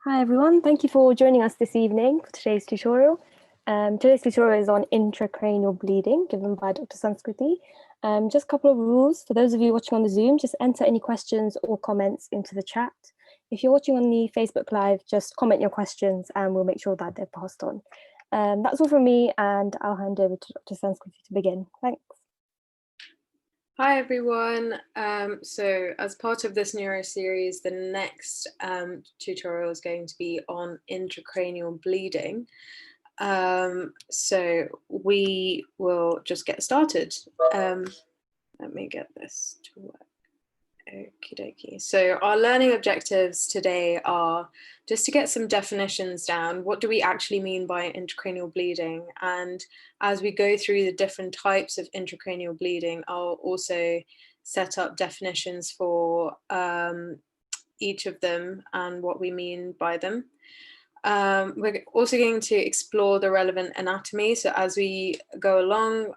Hi everyone, thank you for joining us this evening for today's tutorial. Today's tutorial is on intracranial bleeding given by Dr. Sanskrithi. Just a couple of rules. For those of you watching on the Zoom, just enter any questions or comments into the chat. If you're watching on the Facebook Live, just comment your questions and we'll make sure that they're passed on. That's all from me, and I'll hand over to Dr. Sanskrithi to begin. Thanks. Hi everyone. So as part of this neuro series, the next tutorial is going to be on intracranial bleeding. So we will just get started. Let me get this to work. Okie dokie. So our learning objectives today are just to get some definitions down. What do we actually mean by intracranial bleeding? And as we go through the different types of intracranial bleeding, I'll also set up definitions for each of them and what we mean by them. We're also going to explore the relevant anatomy. So as we go along,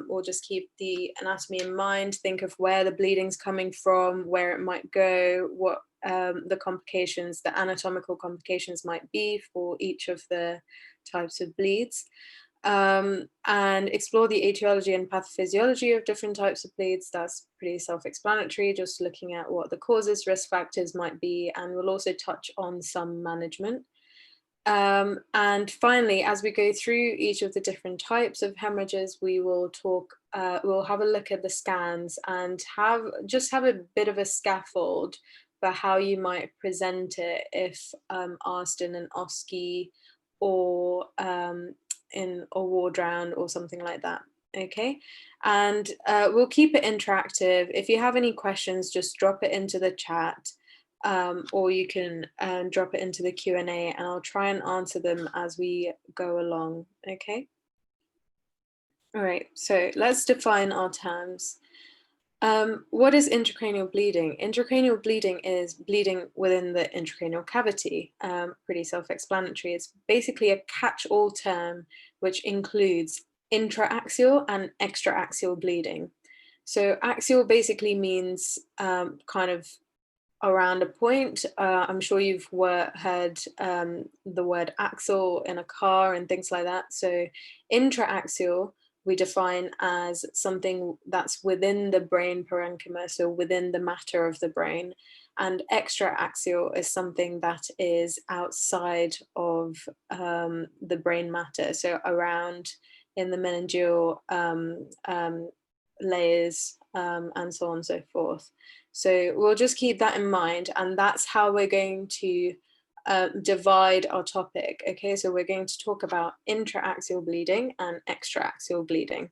we'll just keep the anatomy in mind, think of where the bleeding's coming from, where it might go, what the complications, the anatomical complications might be for each of the types of bleeds, and explore the etiology and pathophysiology of different types of bleeds. That's pretty self-explanatory, just looking at what the causes, risk factors might be, and we'll also touch on some management. And finally, as we go through each of the different types of hemorrhages, we will talk, we'll have a look at the scans and have a bit of a scaffold for how you might present it if asked in an OSCE or in a ward round or something like that. Okay, and we'll keep it interactive. If you have any questions, just drop it into the chat. Or you can drop it into the Q&A and I'll try and answer them as we go along, okay? All right, so let's define our terms. What is intracranial bleeding? Intracranial bleeding is bleeding within the intracranial cavity. Pretty self-explanatory. It's basically a catch-all term which includes intraaxial and extra-axial bleeding. So axial basically means kind of around a point. I'm sure you've heard the word axle in a car and things like that. So intraaxial we define as something that's within the brain parenchyma, so within the matter of the brain, and extra-axial is something that is outside of the brain matter, so around in the meningeal layers and so on and so forth. So we'll just keep that in mind, and that's how we're going to divide our topic. Okay, so we're going to talk about intraaxial bleeding and extra-axial bleeding.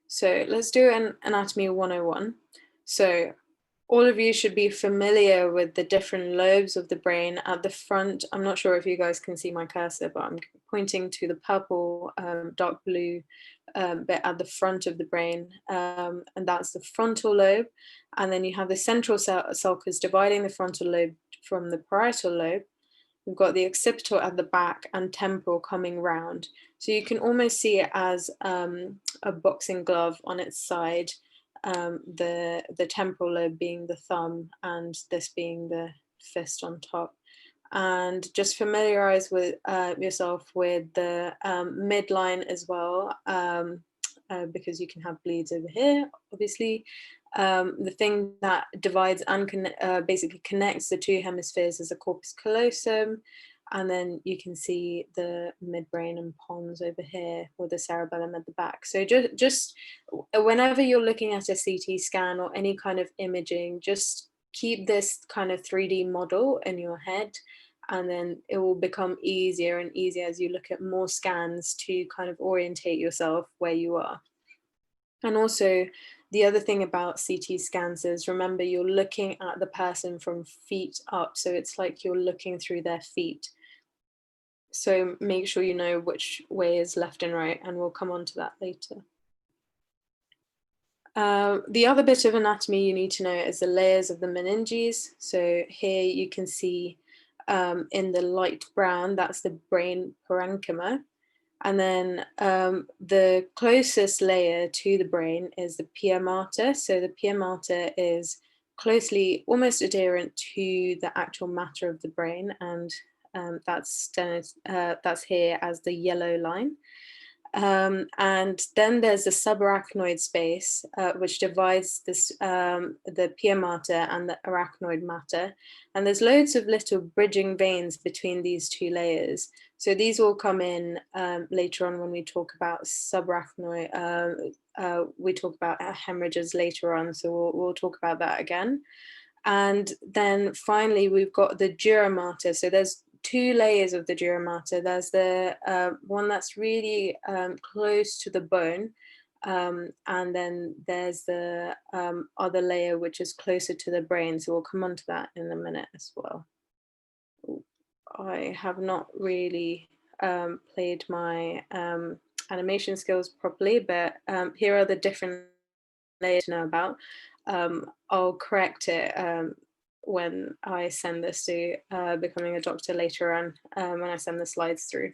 So let's do an anatomy 101. So all of you should be familiar with the different lobes of the brain at the front. I'm not sure if you guys can see my cursor, but I'm pointing to the purple, dark blue bit at the front of the brain, and that's the frontal lobe. And then you have the central sulcus dividing the frontal lobe from the parietal lobe. We've got the occipital at the back and temporal coming round. So you can almost see it as a boxing glove on its side, the temporal lobe being the thumb and this being the fist on top. And just familiarize with yourself with the midline as well, because you can have bleeds over here, obviously. The thing that divides and basically connects the two hemispheres is the corpus callosum, and then you can see the midbrain and pons over here with the cerebellum at the back. So just whenever you're looking at a CT scan or any kind of imaging, just keep this kind of 3D model in your head, and then it will become easier and easier as you look at more scans to kind of orientate yourself where you are. And also, the other thing about CT scans is, remember, you're looking at the person from feet up, so it's like you're looking through their feet. So make sure you know which way is left and right, and we'll come on to that later. The other bit of anatomy you need to know is the layers of the meninges. So here you can see in the light brown, that's the brain parenchyma. And then the closest layer to the brain is the pia mater. So the pia mater is closely, almost adherent to the actual matter of the brain, and that's here as the yellow line. And then there's the subarachnoid space, which divides this, the pia mater and the arachnoid mater. And there's loads of little bridging veins between these two layers. So these will come in later on when we talk about subarachnoid. We talk about hemorrhages later on, so we'll talk about that again. And then finally, we've got the dura mater. So there's two layers of the dura mater. There's the one that's really close to the bone, and then there's the other layer which is closer to the brain. So we'll come on to that in a minute as well. I have not really played my animation skills properly, but here are the different layers to know about. I'll correct it when I send this to Becoming a Doctor later on, when I send the slides through.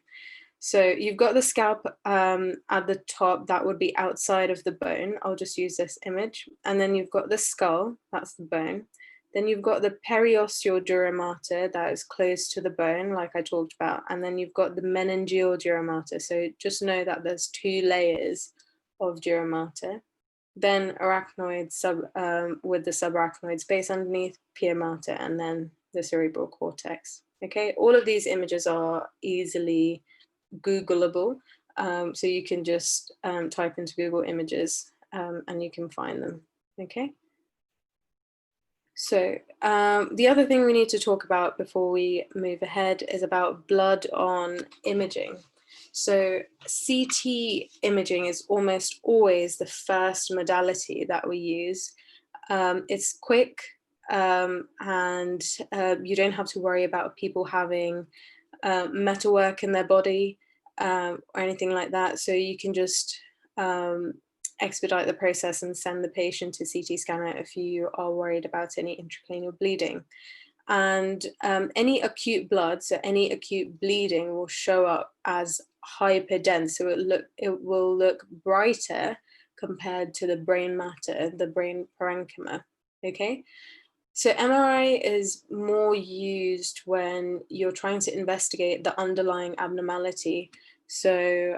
So you've got the scalp at the top, that would be outside of the bone. I'll just use this image. And then you've got the skull, that's the bone. Then you've got the periosteal dura mater, that is close to the bone, like I talked about. And then you've got the meningeal dura mater. So just know that there's two layers of dura mater. Then arachnoid with the subarachnoid space underneath, pia mater, and then the cerebral cortex. Okay, all of these images are easily Googleable, so you can just type into Google Images and you can find them. Okay. So the other thing we need to talk about before we move ahead is about blood on imaging. So CT imaging is almost always the first modality that we use. It's quick, and you don't have to worry about people having metalwork in their body or anything like that. So you can just expedite the process and send the patient to CT scanner if you are worried about any intracranial bleeding. And any acute blood, so any acute bleeding, will show up as hyperdense. So it will look brighter compared to the brain matter, the brain parenchyma. Okay. So MRI is more used when you're trying to investigate the underlying abnormality. So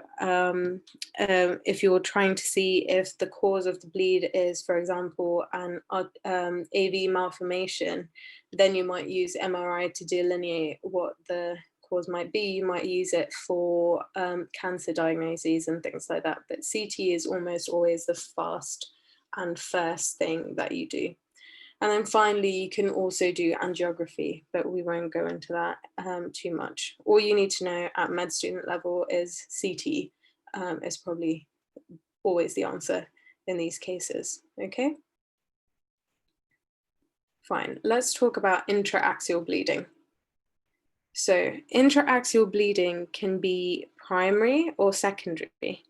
if you're trying to see if the cause of the bleed is, for example, an AV malformation, then you might use MRI to delineate what the cause might be. You might use it for cancer diagnoses and things like that. But CT is almost always the fast and first thing that you do. And then finally, you can also do angiography, but we won't go into that too much. All you need to know at med student level is CT is probably always the answer in these cases, okay? Fine, let's talk about intraaxial bleeding. So intraaxial bleeding can be primary or secondary.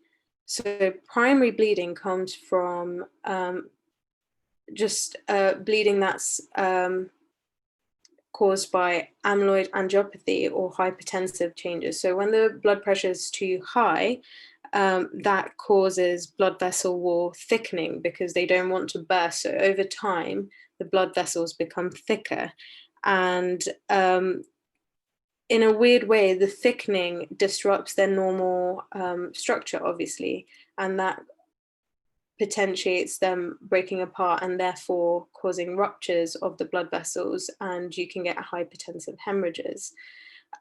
So primary bleeding comes from just bleeding that's caused by amyloid angiopathy or hypertensive changes. So when the blood pressure is too high, that causes blood vessel wall thickening because they don't want to burst. So over time, the blood vessels become thicker. And in a weird way, the thickening disrupts their normal structure, obviously, and that potentiates them breaking apart and therefore causing ruptures of the blood vessels, and you can get hypertensive hemorrhages.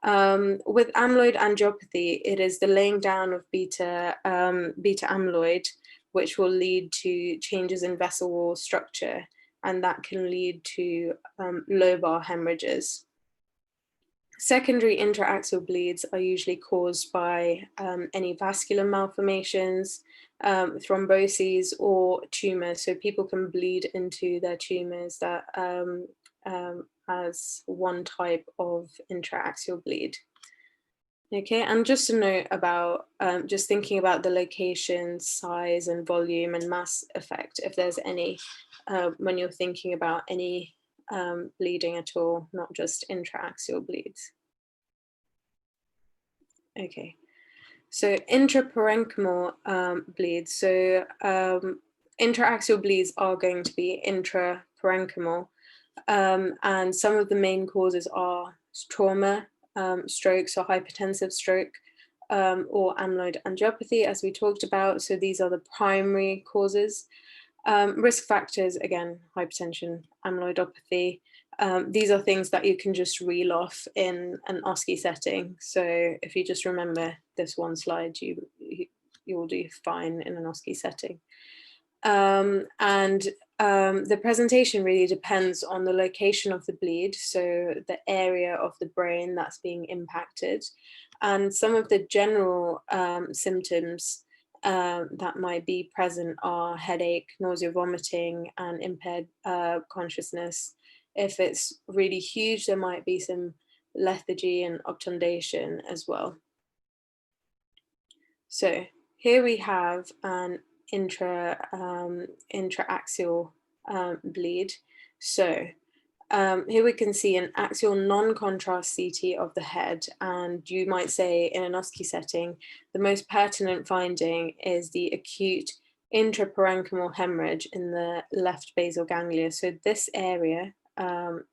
With amyloid angiopathy, it is the laying down of beta amyloid, which will lead to changes in vessel wall structure, and that can lead to lobar hemorrhages. Secondary intraaxial bleeds are usually caused by any vascular malformations, thromboses, or tumors. So people can bleed into their tumors that as one type of intraaxial bleed. Okay, and just a note about just thinking about the location, size, and volume and mass effect, if there's any, when you're thinking about any bleeding at all, not just intraaxial bleeds. Okay, so intraparenchymal bleeds. So intraaxial bleeds are going to be intraparenchymal. intraparenchymal. And some of the main causes are trauma, strokes or hypertensive stroke, or amyloid angiopathy, as we talked about. So these are the primary causes. Risk factors, again, hypertension, amyloidopathy. These are things that you can just reel off in an OSCE setting. So if you just remember this one slide, you'll do fine in an OSCE setting. The presentation really depends on the location of the bleed, so the area of the brain that's being impacted, and some of the general symptoms that might be present are headache, nausea, vomiting, and impaired consciousness. If it's really huge, there might be some lethargy and obtundation as well. So here we have an intraaxial bleed. So here we can see an axial non-contrast CT of the head, and you might say in an OSCE setting, the most pertinent finding is the acute intraparenchymal hemorrhage in the left basal ganglia. So this area, I'm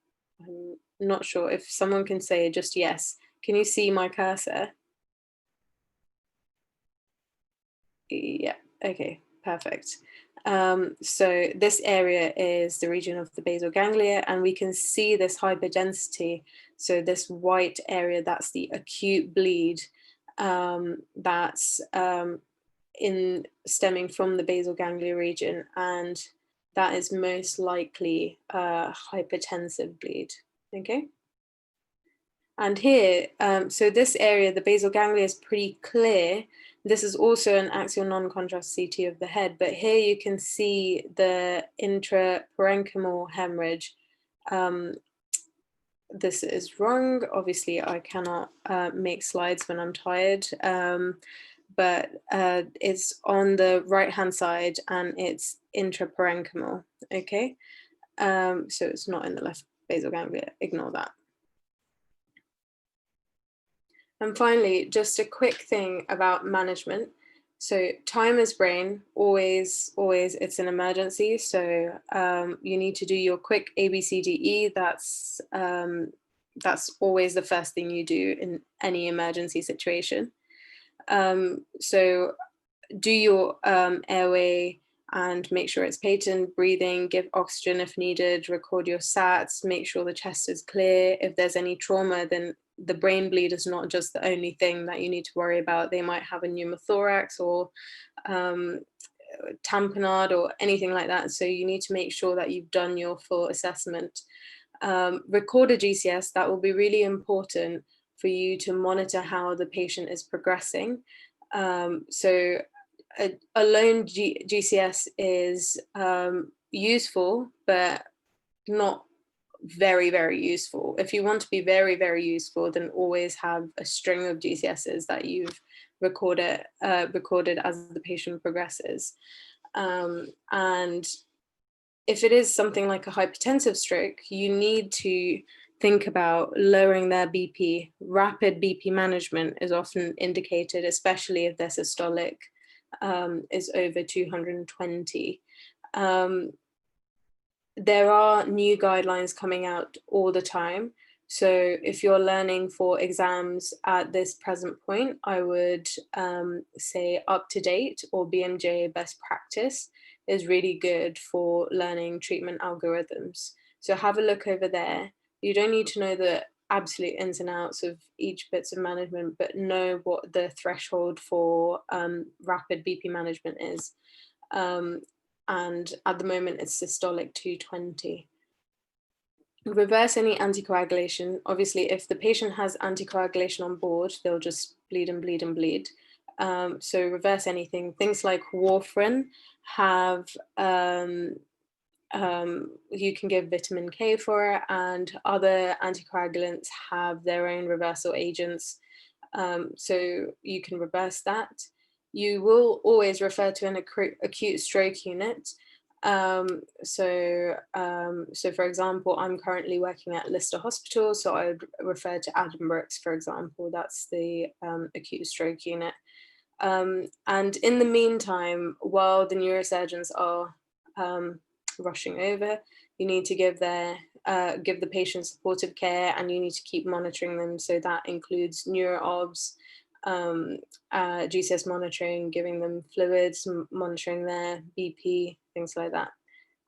not sure if someone can say just yes. Can you see my cursor? Yeah, okay, perfect. So this area is the region of the basal ganglia, and we can see this hyperdensity. So this white area, that's the acute bleed that's stemming from the basal ganglia region, and that is most likely a hypertensive bleed, okay? And here, so this area, the basal ganglia, is pretty clear. This is also an axial non-contrast CT of the head, but here you can see the intraparenchymal hemorrhage. This is wrong. Obviously, I cannot make slides when I'm tired, but it's on the right-hand side and it's intraparenchymal, okay? So it's not in the left basal ganglia, ignore that. And finally, just a quick thing about management. So time is brain, always, it's an emergency. So you need to do your quick ABCDE. That's always the first thing you do in any emergency situation. So do your airway and make sure it's patent, breathing, give oxygen if needed, record your SATs, make sure the chest is clear. If there's any trauma, then the brain bleed is not just the only thing that you need to worry about. They might have a pneumothorax or tamponade or anything like that. So you need to make sure that you've done your full assessment. Record a GCS. That will be really important for you to monitor how the patient is progressing. So a lone GCS is useful, but not very, very useful. If you want to be very, very useful, then always have a string of GCSs that you've recorded as the patient progresses. And if it is something like a hypertensive stroke, you need to think about lowering their BP. Rapid BP management is often indicated, especially if their systolic is over 220. There are new guidelines coming out all the time. So if you're learning for exams at this present point, I would say Up to Date or BMJ Best Practice is really good for learning treatment algorithms. So have a look over there. You don't need to know the absolute ins and outs of each bits of management, but know what the threshold for rapid BP management is. And at the moment it's systolic 220. Reverse any anticoagulation. Obviously, if the patient has anticoagulation on board, they'll just bleed and bleed and bleed. So reverse anything. Things like warfarin have, you can give vitamin K for it, and other anticoagulants have their own reversal agents. So you can reverse that. You will always refer to an acute stroke unit. So for example, I'm currently working at Lister Hospital, so I would refer to Addenbrooke's, for example. That's the acute stroke unit. And in the meantime, while the neurosurgeons are rushing over, you need to give the patient supportive care, and you need to keep monitoring them. So that includes neuro-obs, GCS monitoring, giving them fluids, monitoring their BP, things like that.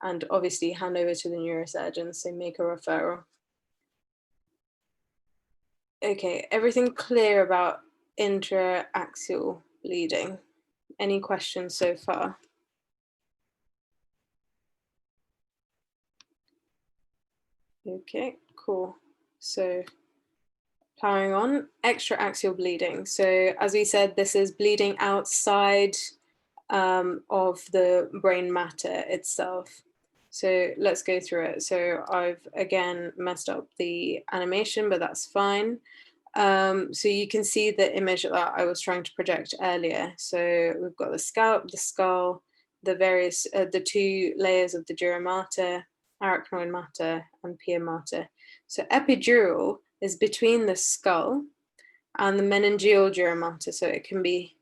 And obviously hand over to the neurosurgeon, so make a referral. Okay, everything clear about intra-axial bleeding? Any questions so far? Okay, cool. So powering on, extra-axial bleeding. So as we said, this is bleeding outside of the brain matter itself. So let's go through it. So I've again messed up the animation, but that's fine. So you can see the image that I was trying to project earlier. So we've got the scalp, the skull, the various, the two layers of the dura mater, arachnoid mater, and pia mater. So epidural is between the skull and the meningeal dura mater. So it can be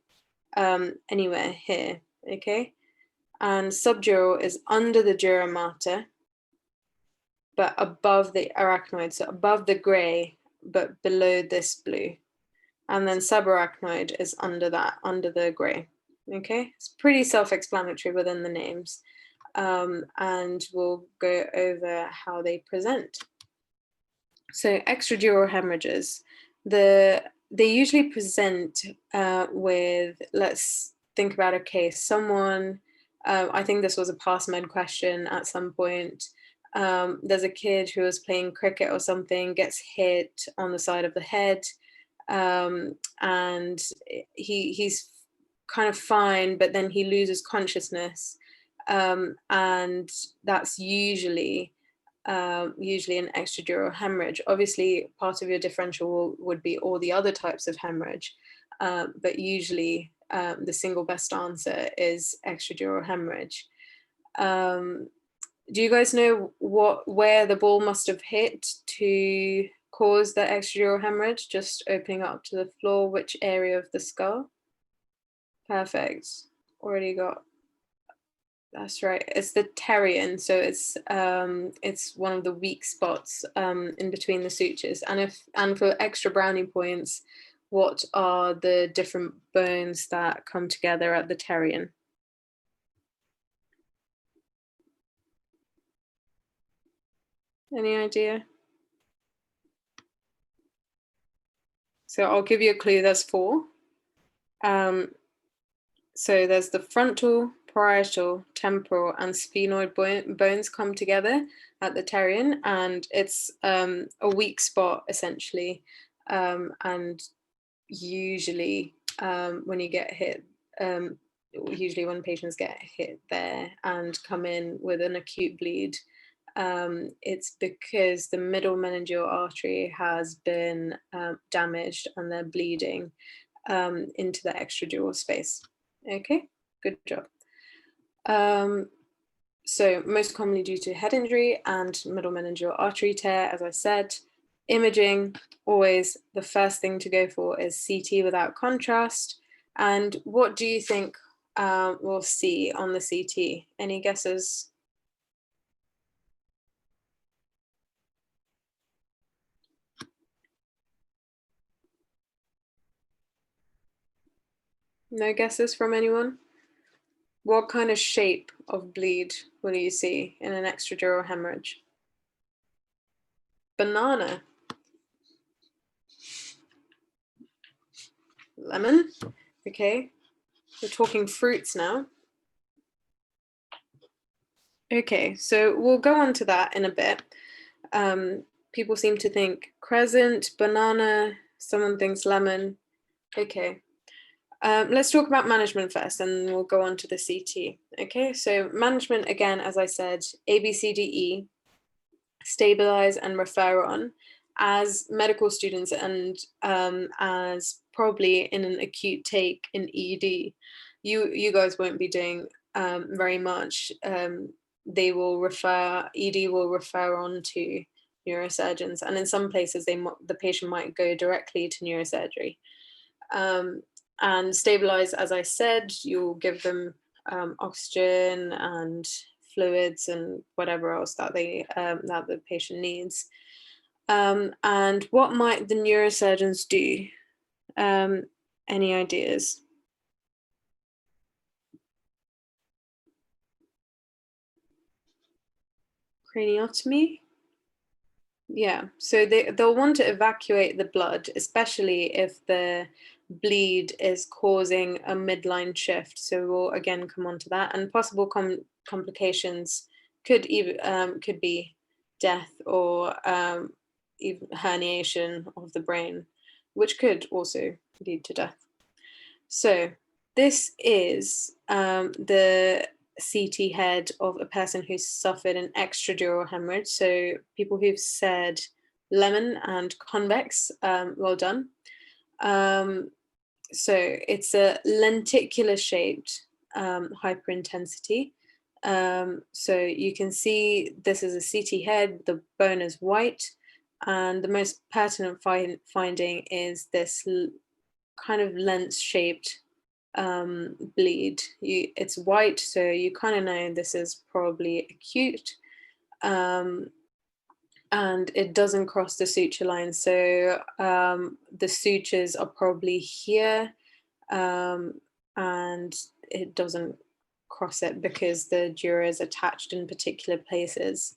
anywhere here, okay? And subdural is under the dura mater, but above the arachnoid, so above the gray, but below this blue. And then subarachnoid is under that, under the gray, okay? It's pretty self-explanatory within the names. And we'll go over how they present. So extradural hemorrhages, they usually present with, let's think about a case. Someone, I think this was a past med question at some point. There's a kid who was playing cricket or something, gets hit on the side of the head, and he's kind of fine, but then he loses consciousness, and that's usually an extradural hemorrhage. Obviously, part of your differential would be all the other types of hemorrhage, but usually the single best answer is extradural hemorrhage. Do you guys know where the ball must have hit to cause the extradural hemorrhage? Just opening up to the floor, which area of the skull? Perfect. Already got. That's right. It's the terion, so it's one of the weak spots in between the sutures. And for extra brownie points, what are the different bones that come together at the terion? Any idea? So I'll give you a clue. There's 4. So there's the frontal, parietal, temporal, and sphenoid bones come together at the terion, and it's a weak spot essentially. And usually when you get hit, usually when patients get hit there and come in with an acute bleed, it's because the middle meningeal artery has been damaged and they're bleeding into the extradural space. Okay, good job. So most commonly due to head injury and middle meningeal artery tear, as I said. Imaging, always the first thing to go for is CT without contrast. And what do you think we'll see on the CT? Any guesses? No guesses from anyone? What kind of shape of bleed will you see in an extradural hemorrhage? Banana. Lemon. Okay, we're talking fruits now. Okay, so we'll go on to that in a bit. People seem to think crescent, banana, someone thinks lemon. Okay. Let's talk about management first, and we'll go on to the CT. Okay, so management, again, as I said, ABCDE, stabilize and refer on. As medical students and as probably in an acute take in ED, you guys won't be doing very much. They will refer, ED will refer on to neurosurgeons, and in some places the patient might go directly to neurosurgery. And stabilize, as I said, you'll give them oxygen and fluids and whatever else that that the patient needs. And what might the neurosurgeons do? Any ideas? Craniotomy? Yeah, so they'll want to evacuate the blood, especially if the bleed is causing a midline shift. So we'll again come on to that, and possible complications could even could be death or even herniation of the brain, which could also lead to death. So this is the CT head of a person who's suffered an extradural hemorrhage. So people who've said lemon and convex, well done. So it's a lenticular shaped hyperintensity. So you can see this is a CT head, the bone is white, and the most pertinent finding is this kind of lens shaped bleed. It's white, so you kind of know this is probably acute, and it doesn't cross the suture line. So the sutures are probably here, and it doesn't cross it because the dura is attached in particular places.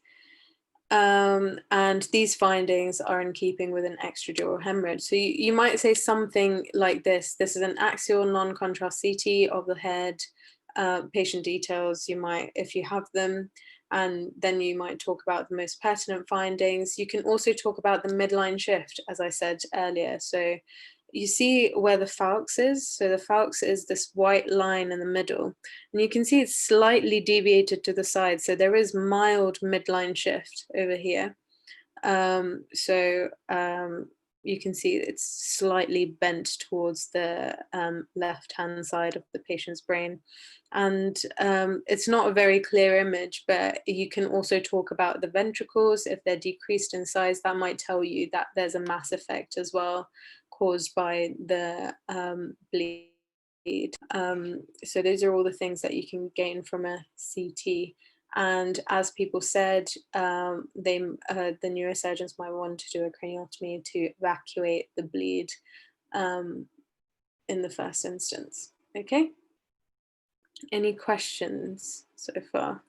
And these findings are in keeping with an extradural hemorrhage. So you might say something like this. This is an axial non-contrast CT of the head, patient details, you might, if you have them, and then you might talk about the most pertinent findings. You can also talk about the midline shift, as I said earlier. So you see where the falx is. So the falx is this white line in the middle, and you can see it's slightly deviated to the side. So there is mild midline shift over here. You can see it's slightly bent towards the left-hand side of the patient's brain. And it's not a very clear image, but you can also talk about the ventricles. If they're decreased in size, that might tell you that there's a mass effect as well caused by the bleed. So those are all the things that you can gain from a CT. And as people said, the neurosurgeons might want to do a craniotomy to evacuate the bleed in the first instance. Okay. Any questions so far?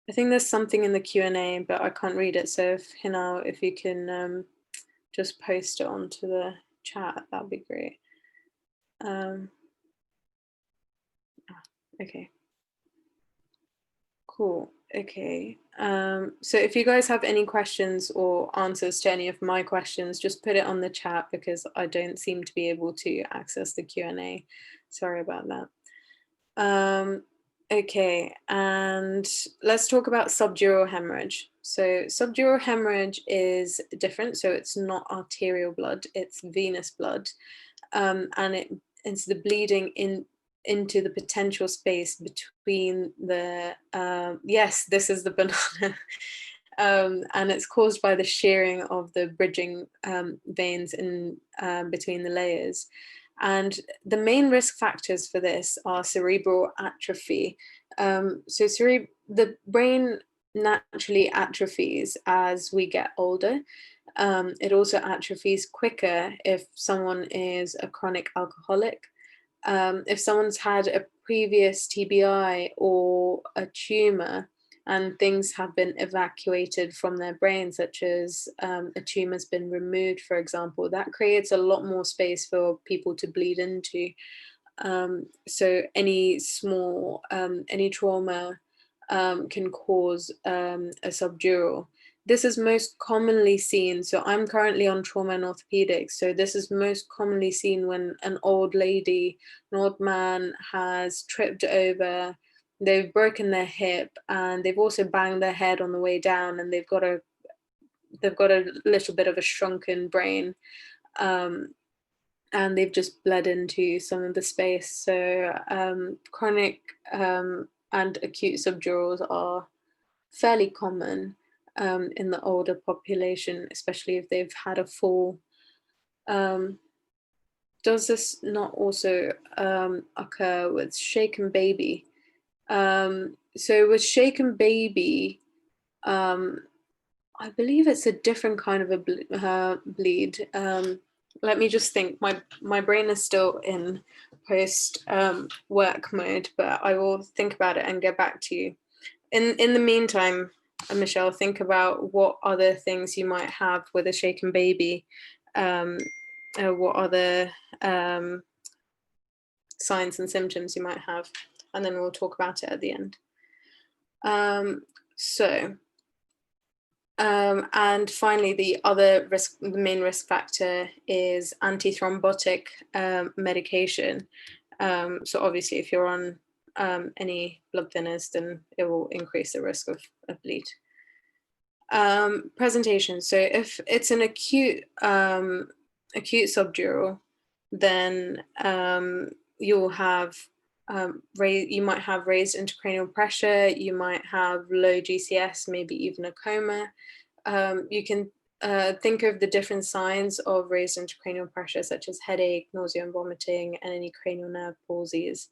I think there's something in the Q&A, but I can't read it. So if Hinal, if you can just post it onto the chat, that'd be great. Okay. Cool. Okay. So if you guys have any questions or answers to any of my questions, just put it on the chat because I don't seem to be able to access the Q&A. Sorry about that. Okay, and let's talk about subdural hemorrhage. So subdural hemorrhage is different. So it's not arterial blood, it's venous blood. And it's the bleeding into the potential space between the, yes, this is the banana. And it's caused by the shearing of the bridging veins in between the layers. And the main risk factors for this are cerebral atrophy. So the brain naturally atrophies as we get older. It also atrophies quicker if someone is a chronic alcoholic. If someone's had a previous TBI or a tumor and things have been evacuated from their brain, such as a tumor's been removed, for example, that creates a lot more space for people to bleed into. So any small, any trauma can cause a subdural. This is most commonly seen, so I'm currently on trauma and orthopedics, so this is most commonly seen when an old lady, an old man has tripped over, they've broken their hip, and they've also banged their head on the way down, and they've got a little bit of a shrunken brain, and they've just bled into some of the space. So chronic and acute subdurals are fairly common in the older population, especially if they've had a fall. Does this not also occur with shaken baby? So with shaken baby, I believe it's a different kind of a bleed. Let me just think. My brain is still in post work mode, but I will think about it and get back to you. In the meantime, Michelle, think about what other things you might have with a shaken baby. What other signs and symptoms you might have, and then we'll talk about it at the end. And finally, the main risk factor is antithrombotic medication. So obviously, if you're on any blood thinners, then it will increase the risk of bleed. Presentation. So if it's an acute subdural, then you'll have you might have raised intracranial pressure, you might have low GCS, maybe even a coma. You can think of the different signs of raised intracranial pressure, such as headache, nausea and vomiting, and any cranial nerve palsies.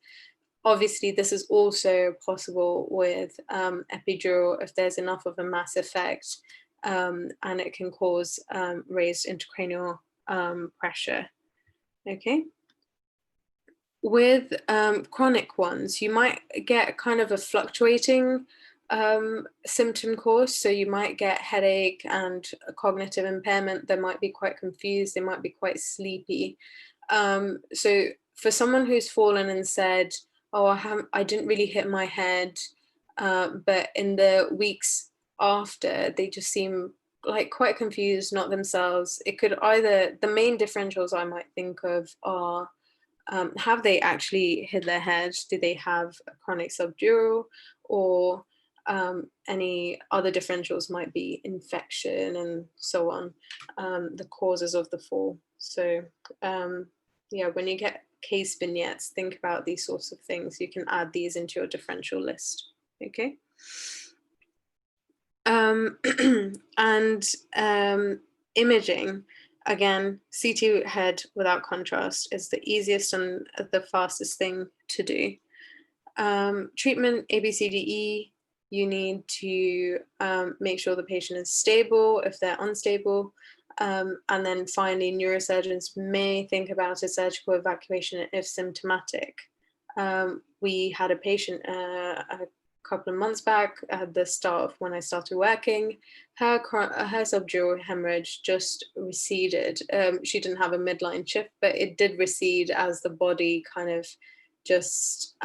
Obviously, this is also possible with epidural if there's enough of a mass effect, and it can cause raised intracranial pressure. Okay. With chronic ones, you might get kind of a fluctuating symptom course. So you might get headache and a cognitive impairment. They might be quite confused. They might be quite sleepy. So for someone who's fallen and said, oh, I didn't really hit my head, but in the weeks after, they just seem like quite confused, not themselves. It could either, the main differentials I might think of are, have they actually hit their head? Do they have a chronic subdural? Or any other differentials might be infection and so on, the causes of the fall. So yeah, when you get case vignettes, think about these sorts of things. You can add these into your differential list, okay? And imaging, again, CT head without contrast is the easiest and the fastest thing to do. Treatment, ABCDE, you need to make sure the patient is stable if they're unstable. And then finally, neurosurgeons may think about a surgical evacuation if symptomatic. We had a patient a couple of months back at the start of when I started working. Her subdural hemorrhage just receded. She didn't have a midline shift, but it did recede as the body kind of just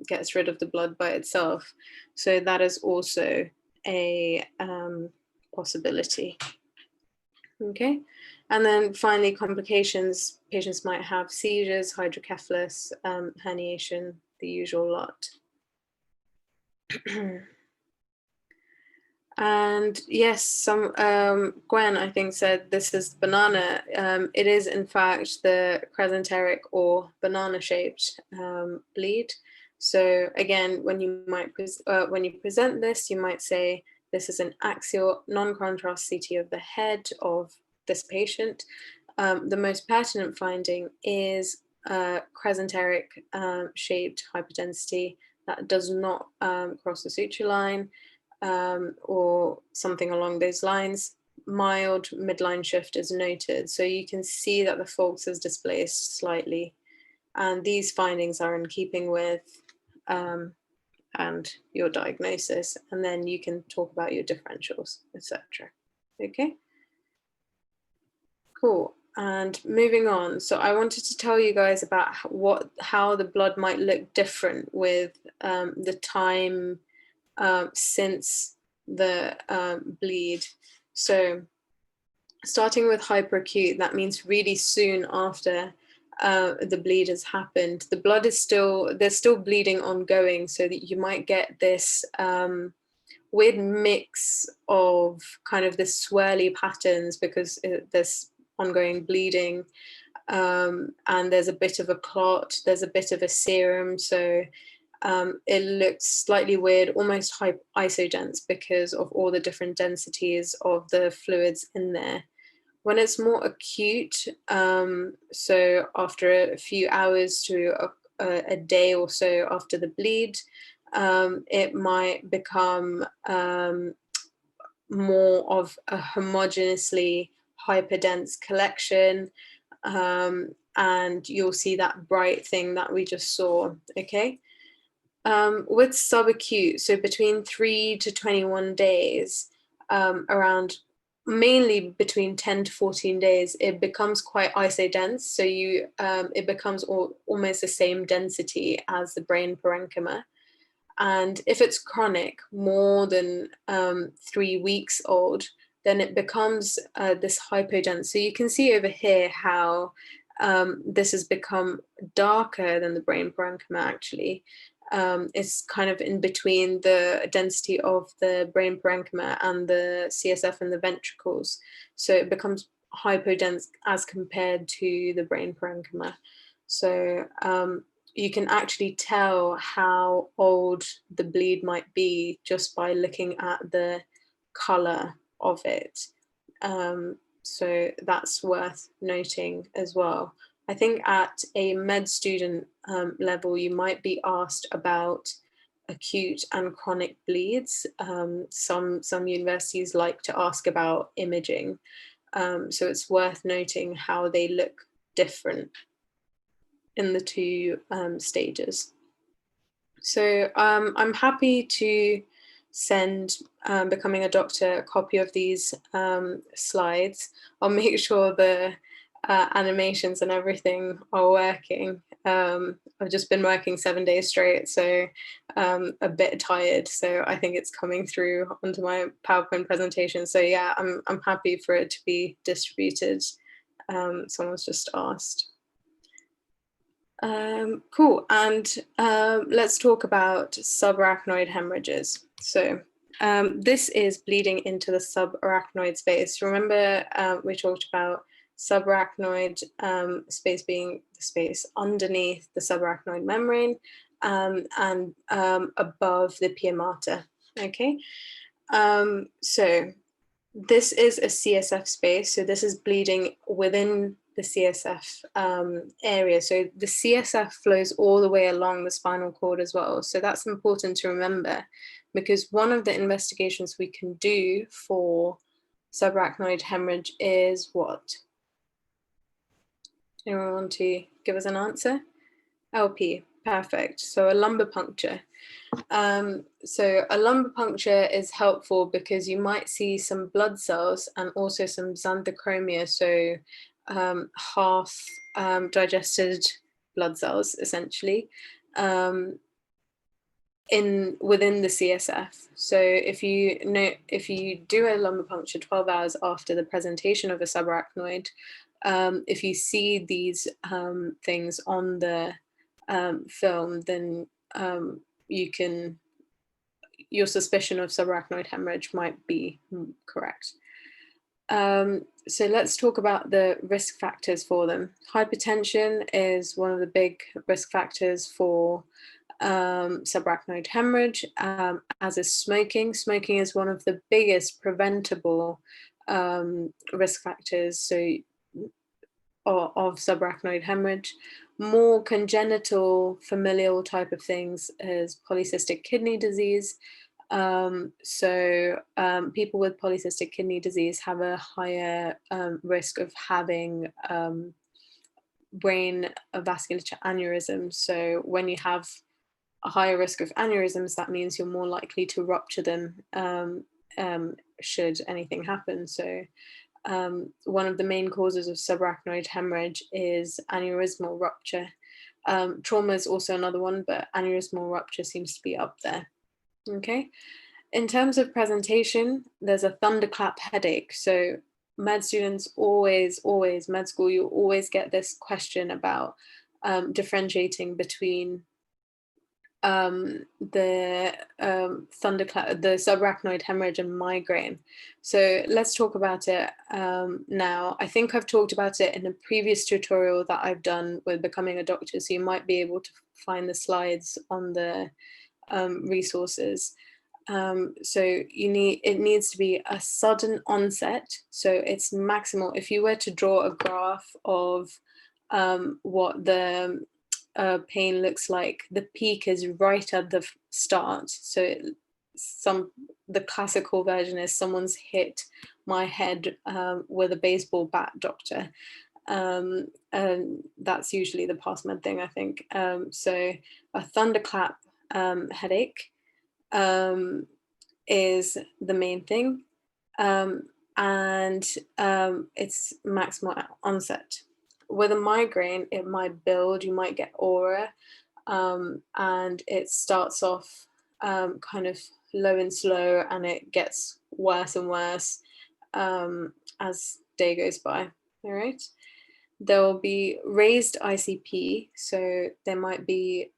gets rid of the blood by itself. So that is also a possibility. Okay, and then finally, complications. Patients might have seizures, hydrocephalus, herniation, the usual lot. And yes, some Gwen, I think, said this is banana. It is in fact the crescenteric or banana-shaped bleed. So again, when you present this, you might say this is an axial non-contrast CT of the head of this patient. The most pertinent finding is crescenteric shaped hyperdensity that does not cross the suture line. Or something along those lines. Mild midline shift is noted. So you can see that the falx is displaced slightly. And these findings are in keeping with and your diagnosis. And then you can talk about your differentials, etc. Okay? Cool. And moving on. So I wanted to tell you guys about how the blood might look different with the time since the bleed. So starting with hyperacute, that means really soon after the bleed has happened, the blood is there's still bleeding ongoing, so that you might get this weird mix of kind of this swirly patterns because there's ongoing bleeding, and there's a bit of a clot, there's a bit of a serum, so it looks slightly weird, almost isodense because of all the different densities of the fluids in there. When it's more acute, so after a few hours to a day or so after the bleed, it might become more of a homogeneously hyperdense collection, and you'll see that bright thing that we just saw, okay? With subacute, so between 3 to 21 days, around mainly between 10 to 14 days, it becomes quite isodense. So it becomes almost the same density as the brain parenchyma. And if it's chronic, more than 3 weeks old, then it becomes this hypodense. So you can see over here how this has become darker than the brain parenchyma actually. It's kind of in between the density of the brain parenchyma and the CSF and the ventricles. So it becomes hypodense as compared to the brain parenchyma. So you can actually tell how old the bleed might be just by looking at the color of it. So that's worth noting as well. I think at a med student level, you might be asked about acute and chronic bleeds. Some universities like to ask about imaging. So it's worth noting how they look different in the two stages. So I'm happy to send Becoming a Doctor a copy of these slides. I'll make sure the animations and everything are working. I've just been working 7 days straight, so a bit tired. So I think it's coming through onto my PowerPoint presentation. So yeah, I'm happy for it to be distributed. Someone's just asked. Cool, and let's talk about subarachnoid hemorrhages. So this is bleeding into the subarachnoid space. Remember we talked about subarachnoid space being the space underneath the subarachnoid membrane and above the pia mater, okay? So this is a CSF space, so this is bleeding within the CSF area. So the CSF flows all the way along the spinal cord as well. So that's important to remember, because one of the investigations we can do for subarachnoid hemorrhage is what? Anyone want to give us an answer? LP, perfect. So a lumbar puncture. So a lumbar puncture is helpful because you might see some blood cells and also some xanthochromia, so half digested blood cells essentially within the CSF. So if you do a lumbar puncture 12 hours after the presentation of a subarachnoid, if you see these things on the film, then your suspicion of subarachnoid hemorrhage might be correct. So let's talk about the risk factors for them. Hypertension is one of the big risk factors for subarachnoid hemorrhage, as is smoking. Smoking is one of the biggest preventable risk factors of subarachnoid hemorrhage. More congenital familial type of things is polycystic kidney disease. People with polycystic kidney disease have a higher risk of having brain vasculature aneurysms. So when you have a higher risk of aneurysms, that means you're more likely to rupture them should anything happen. So one of the main causes of subarachnoid hemorrhage is aneurysmal rupture. Trauma is also another one, but aneurysmal rupture seems to be up there. Okay. In terms of presentation, there's a thunderclap headache. So med students always, med school, you always get this question about differentiating between the subarachnoid hemorrhage and migraine. So let's talk about it now. I think I've talked about it in a previous tutorial that I've done with Becoming a Doctor, so you might be able to find the slides on the resources. So it needs to be a sudden onset. So it's maximal. If you were to draw a graph of what the pain looks like, the peak is right at the start. So the classical version is someone's hit my head with a baseball bat, doctor. And that's usually the past-med thing, I think. So a thunderclap headache is the main thing. And it's maximal onset. With a migraine, it might build, you might get aura, and it starts off kind of low and slow, and it gets worse and worse as day goes by. All right. There will be raised ICP, so there might be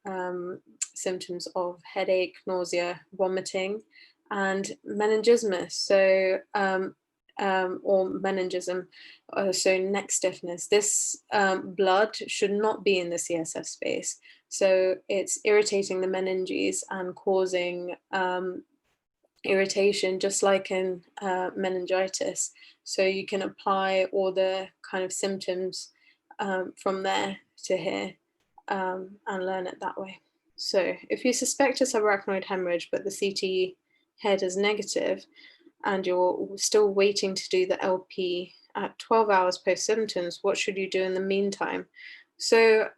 symptoms of headache, nausea, vomiting, and meningismus, so or meningism, so neck stiffness. This blood should not be in the CSF space, so it's irritating the meninges and causing irritation, just like in meningitis. So you can apply all the kind of symptoms from there to here and learn it that way. So if you suspect a subarachnoid hemorrhage, but the CT head is negative, and you're still waiting to do the LP at 12 hours post symptoms, what should you do in the meantime? So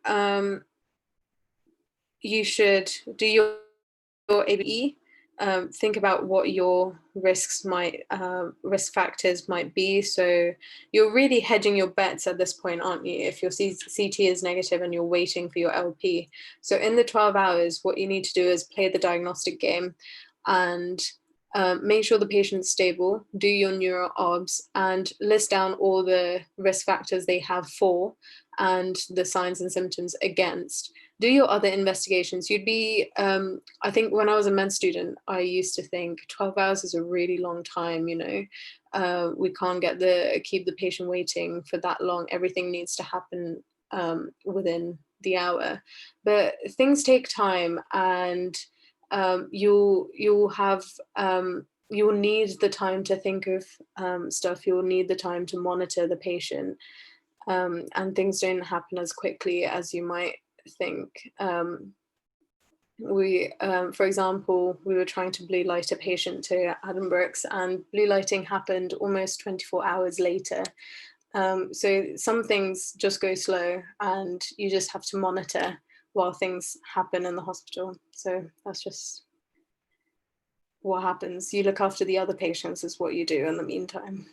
you should do your ABE. Think about what your risk factors might be. So you're really hedging your bets at this point, aren't you? If your CT is negative and you're waiting for your LP. So in the 12 hours, what you need to do is play the diagnostic game and make sure the patient's stable, do your neuro obs, and list down all the risk factors they have for and the signs and symptoms against. Do your other investigations. You'd be, I think when I was a med student, I used to think 12 hours is a really long time, you know. We can't keep the patient waiting for that long. Everything needs to happen within the hour. But things take time, and you'll need the time to think of stuff. You'll need the time to monitor the patient, and things don't happen as quickly as you might think. For example, we were trying to blue light a patient to Addenbrooke's, and blue lighting happened almost 24 hours later. So some things just go slow, and you just have to monitor while things happen in the hospital. So that's just what happens. You look after the other patients is what you do in the meantime.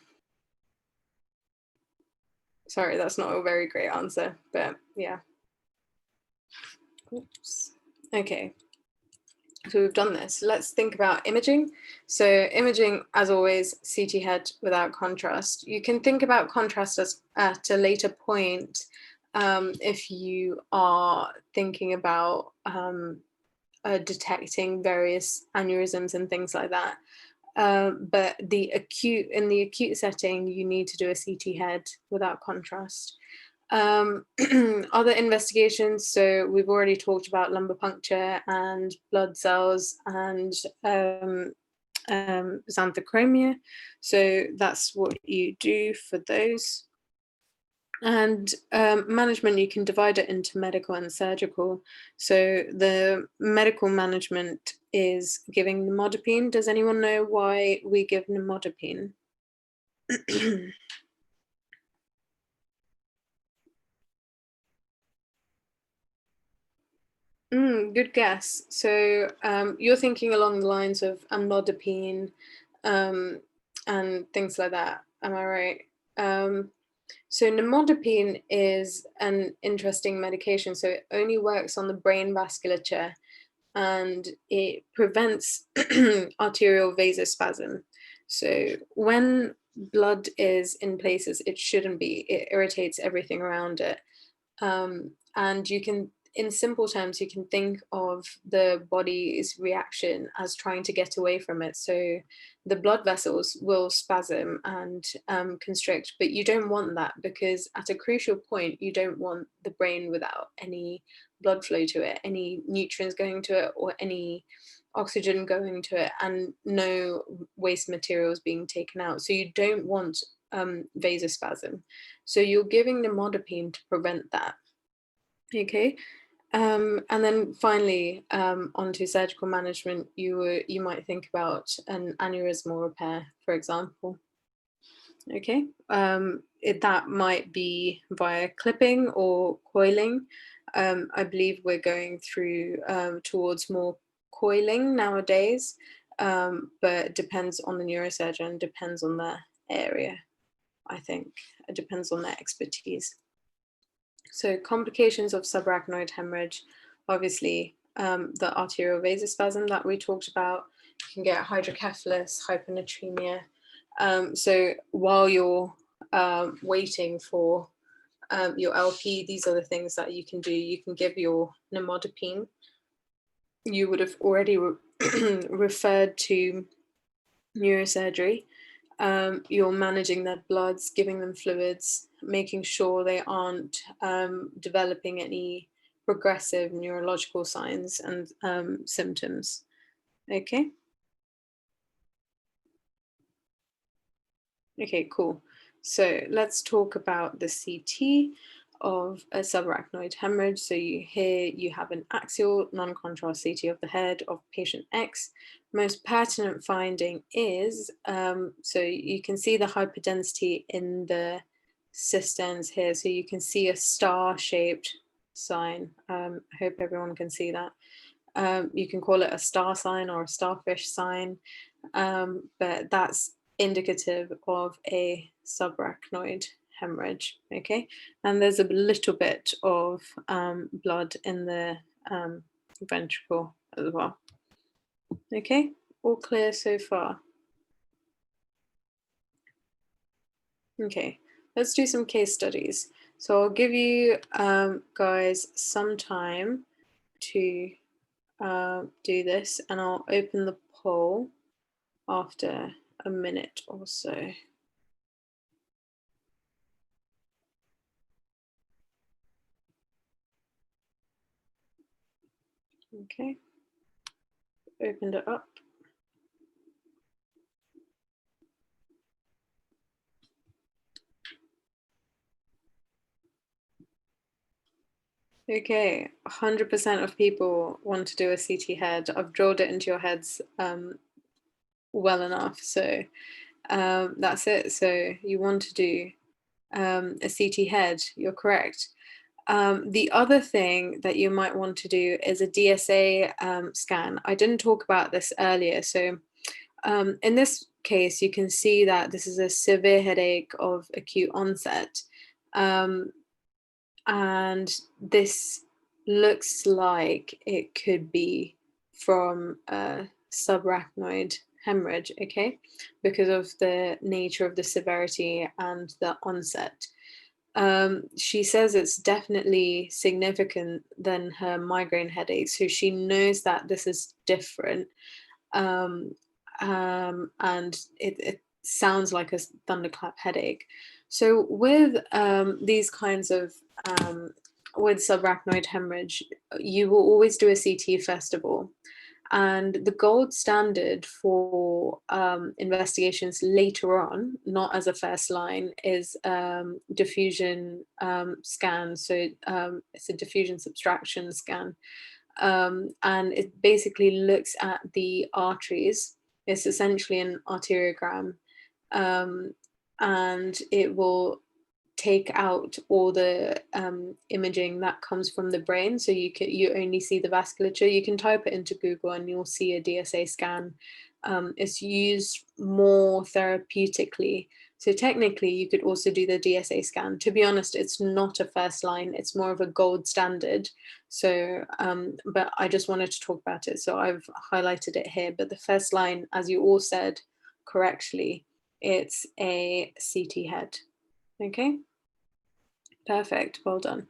Sorry, that's not a very great answer, but yeah. Oops. Okay, so we've done this. Let's think about imaging. So imaging, as always, CT head without contrast. You can think about contrast at a later point if you are thinking about detecting various aneurysms and things like that. But in the acute setting, you need to do a CT head without contrast. Other investigations, so we've already talked about lumbar puncture and blood cells and xanthochromia, so that's what you do for those. And management, you can divide it into medical and surgical. So the medical management is giving nimodipine. Does anyone know why we give nimodipine? Good guess. So you're thinking along the lines of amlodipine and things like that. Am I right? So nimodipine is an interesting medication. So it only works on the brain vasculature, and it prevents arterial vasospasm. So when blood is in places it shouldn't be, it irritates everything around it. And you can, in simple terms, you can think of the body's reaction as trying to get away from it. So the blood vessels will spasm and constrict, but you don't want that, because at a crucial point, you don't want the brain without any blood flow to it, any nutrients going to it, or any oxygen going to it, and no waste materials being taken out. So you don't want vasospasm. So you're giving nimodipine to prevent that. Okay. And then finally, onto surgical management, you might think about an aneurysmal repair, for example. Okay, that might be via clipping or coiling. I believe we're going through towards more coiling nowadays, but it depends on the neurosurgeon, depends on the area, I think. It depends on their expertise. So complications of subarachnoid hemorrhage, obviously the arterial vasospasm that we talked about. You can get hydrocephalus, hyponatremia. So while you're waiting for your LP, these are the things that you can do. You can give your nimodipine. You would have already referred to neurosurgery. You're managing their bloods, giving them fluids, making sure they aren't developing any progressive neurological signs and symptoms. Okay. Okay, cool. So let's talk about the CT of a subarachnoid hemorrhage. So here you have an axial non-contrast CT of the head of patient X. Most pertinent finding is, so you can see the hyperdensity in the cisterns here. So you can see a star-shaped sign. I hope everyone can see that. You can call it a star sign or a starfish sign, but that's indicative of a subarachnoid hemorrhage. Okay, and there's a little bit of blood in the ventricle as well. Okay, all clear so far? Okay, let's do some case studies. So I'll give you guys some time to do this, and I'll open the poll after a minute or so. Okay, opened it up. Okay, 100% of people want to do a CT head. I've drilled it into your heads well enough, so that's it. So you want to do a CT head, you're correct. The other thing that you might want to do is a DSA scan. I didn't talk about this earlier, so in this case, you can see that this is a severe headache of acute onset. And this looks like it could be from a subarachnoid hemorrhage, okay, because of the nature of the severity and the onset. She says it's definitely significant than her migraine headaches, so she knows that this is different, and it sounds like a thunderclap headache. So with these kinds of with subarachnoid hemorrhage, you will always do a CT first of all. And the gold standard for investigations later on, not as a first line, is diffusion scan. So it's a diffusion subtraction scan. And it basically looks at the arteries. It's essentially an arteriogram. And it will take out all the imaging that comes from the brain, so you only see the vasculature. You can type it into Google and you'll see a DSA scan. It's used more therapeutically, so technically you could also do the DSA scan. To be honest, it's not a first line, it's more of a gold standard. So but I just wanted to talk about it, so I've highlighted it here. But the first line, as you all said correctly, it's a CT head. Okay, perfect, well done.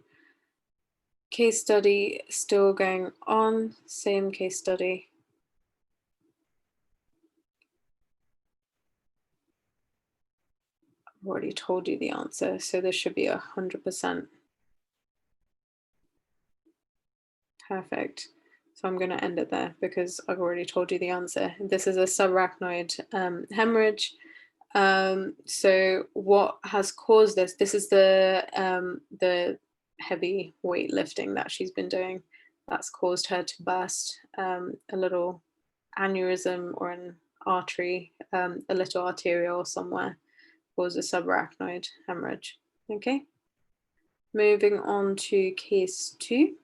Case study still going on, same case study. I've already told you the answer, so this should be 100%. Perfect. So I'm going to end it there because I've already told you the answer. This is a subarachnoid hemorrhage. So what has caused this? This is the heavy weight lifting that she's been doing. that's caused her to burst a little aneurysm or an artery, a little arteriole somewhere, cause a subarachnoid hemorrhage. Okay, moving on to case 2.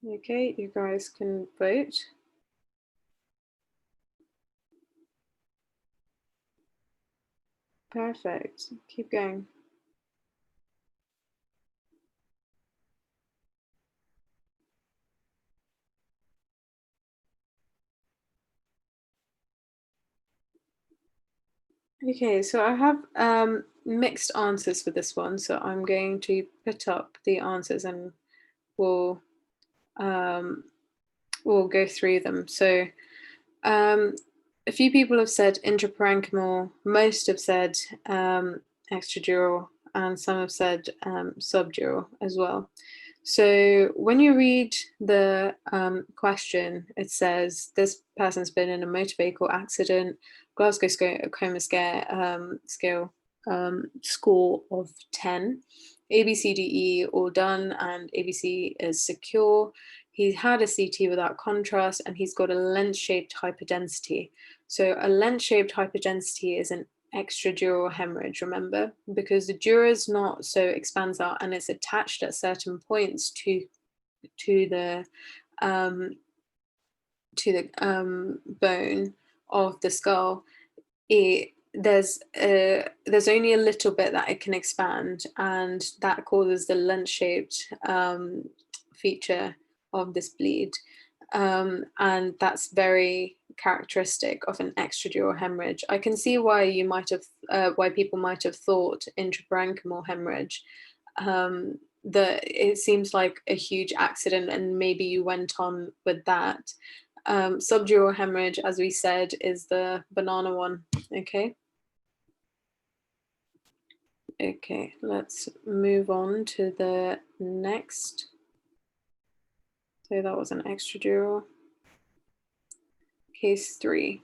Okay, you guys can vote. Perfect, keep going. Okay, so I have mixed answers for this one, so I'm going to put up the answers and we'll go through them. So a few people have said intraparenchymal, most have said extradural, and some have said subdural as well. So when you read the question, it says this person's been in a motor vehicle accident, Glasgow coma scale score of 10, ABCDE all done, and ABC is secure. He had a CT without contrast, and he's got a lens-shaped hyperdensity. So a lens-shaped hyperdensity is an extradural hemorrhage, remember, because the dura is not so expands out and it's attached at certain points to the bone of the skull. There's only a little bit that it can expand, and that causes the lens-shaped feature of this bleed, and that's very characteristic of an extradural hemorrhage. I can see why you might have why people might have thought intraparenchymal hemorrhage. That it seems like a huge accident, and maybe you went on with that. Subdural hemorrhage, as we said, is the banana one. Okay, let's move on to the next. So that was an extradural. Case 3.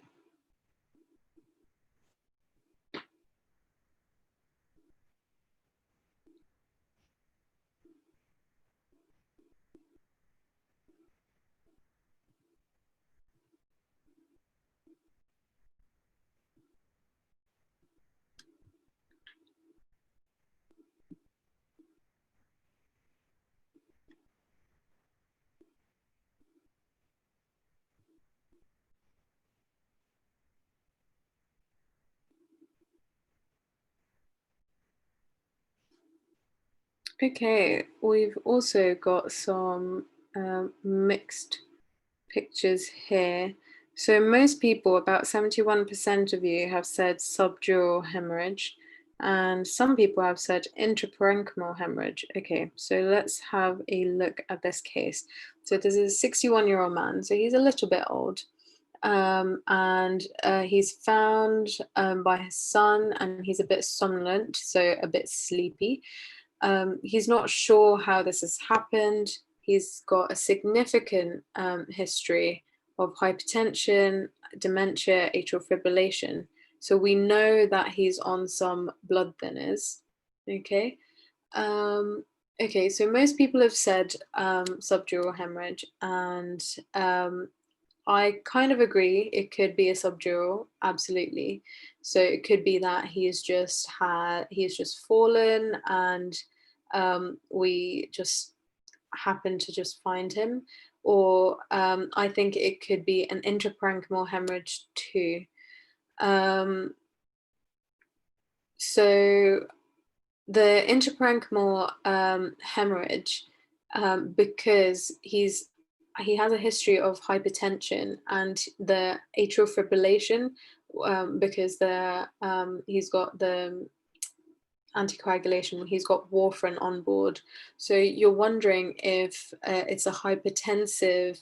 Okay, we've also got some mixed pictures here. So most people, about 71% of you, have said subdural hemorrhage, and some people have said intraparenchymal hemorrhage. Okay, so let's have a look at this case. So this is a 61-year-old man, so he's a little bit old. And he's found by his son, and he's a bit somnolent, so a bit sleepy. He's not sure how this has happened. He's got a significant history of hypertension, dementia, atrial fibrillation. So we know that he's on some blood thinners. Okay. Okay, so most people have said subdural hemorrhage, and I kind of agree. It could be a subdural, absolutely. So it could be that he's just fallen, and we just happened to just find him. Or I think it could be an intraparenchymal hemorrhage too. So the intraparenchymal hemorrhage, because he has a history of hypertension and the atrial fibrillation, because he's got the anticoagulation, he's got warfarin on board. So you're wondering if it's a hypertensive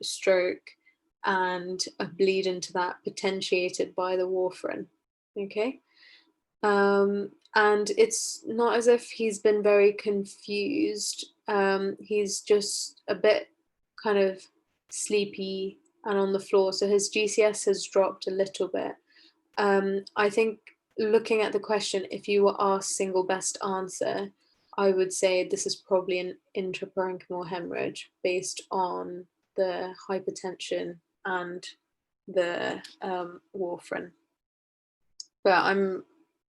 stroke and a bleed into that potentiated by the warfarin. Okay. And it's not as if he's been very confused. He's just a bit kind of sleepy, and on the floor. So his GCS has dropped a little bit. I think looking at the question, if you were asked single best answer, I would say this is probably an intraparenchymal hemorrhage based on the hypertension and the warfarin. But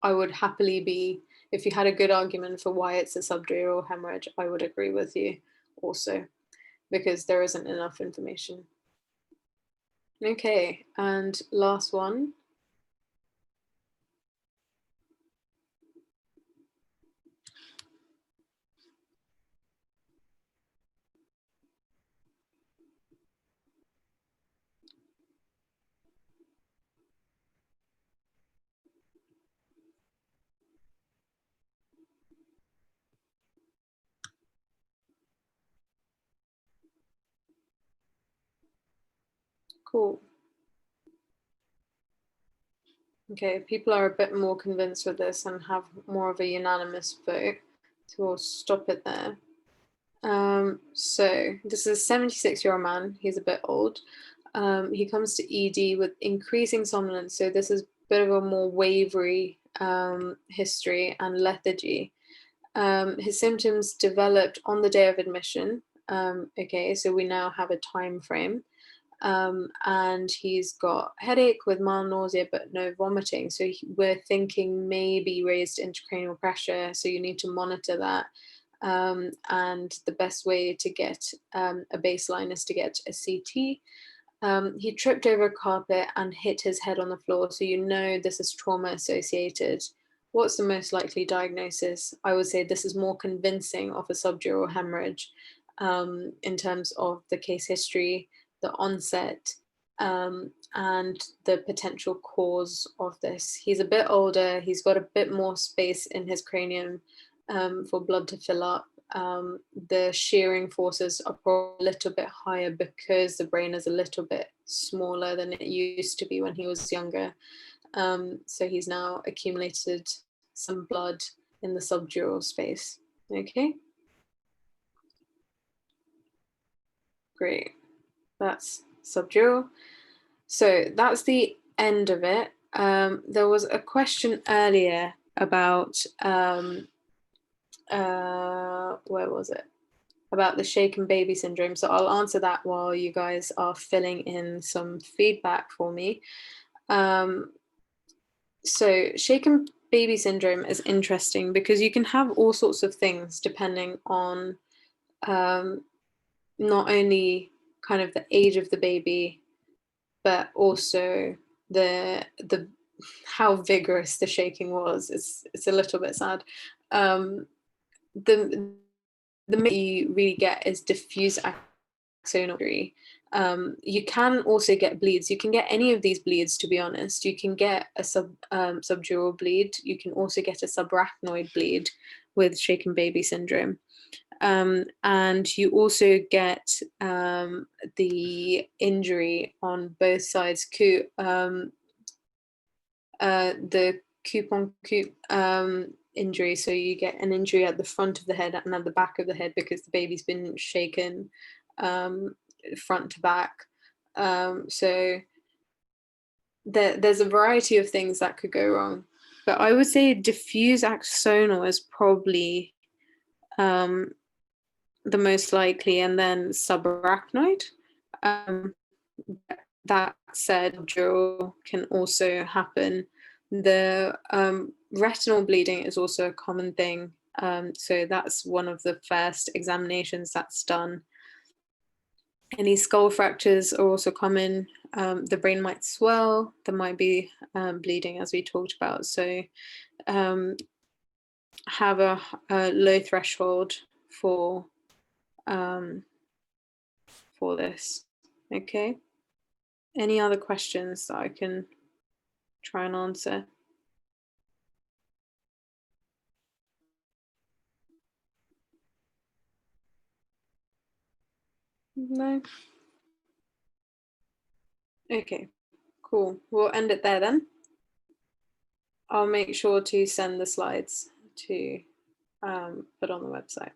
I would happily be, if you had a good argument for why it's a subdural hemorrhage, I would agree with you also, because there isn't enough information. Okay, and last one. Cool. Okay, people are a bit more convinced with this and have more of a unanimous vote, so we'll stop it there. So this is a 76-year-old man. He's a bit old. He comes to ED with increasing somnolence, so this is a bit of a more wavery history and lethargy. His symptoms developed on the day of admission. Okay, so we now have a time frame. And he's got headache with mild nausea but no vomiting. So we're thinking maybe raised intracranial pressure, so you need to monitor that. And the best way to get a baseline is to get a CT. He tripped over a carpet and hit his head on the floor, so you know this is trauma associated. What's the most likely diagnosis? I would say this is more convincing of a subdural hemorrhage in terms of the case history, the onset, and the potential cause of this. He's a bit older, he's got a bit more space in his cranium for blood to fill up. The shearing forces are probably a little bit higher because the brain is a little bit smaller than it used to be when he was younger. So he's now accumulated some blood in the subdural space. Okay. Great. That's subdural. So that's the end of it. There was a question earlier about where was it? About the shaken baby syndrome. So I'll answer that while you guys are filling in some feedback for me. So shaken baby syndrome is interesting because you can have all sorts of things depending on not only kind of the age of the baby, but also the how vigorous the shaking was. It's a little bit sad. The you really get is diffuse axonal injury. You can also get bleeds. You can get any of these bleeds, to be honest. You can get a subdural bleed. You can also get a subarachnoid bleed with shaken baby syndrome. And you also get the injury on both sides, the coup-on-coup injury. So you get an injury at the front of the head and at the back of the head because the baby's been shaken front to back. So there's a variety of things that could go wrong. But I would say diffuse axonal is probably the most likely, and then subarachnoid. That said, subdural can also happen. The retinal bleeding is also a common thing. So that's one of the first examinations that's done. Any skull fractures are also common. The brain might swell. There might be bleeding, as we talked about. So have a low threshold for this. Okay. Any other questions that I can try and answer? No? Okay, cool. We'll end it there then. I'll make sure to send the slides to put on the website.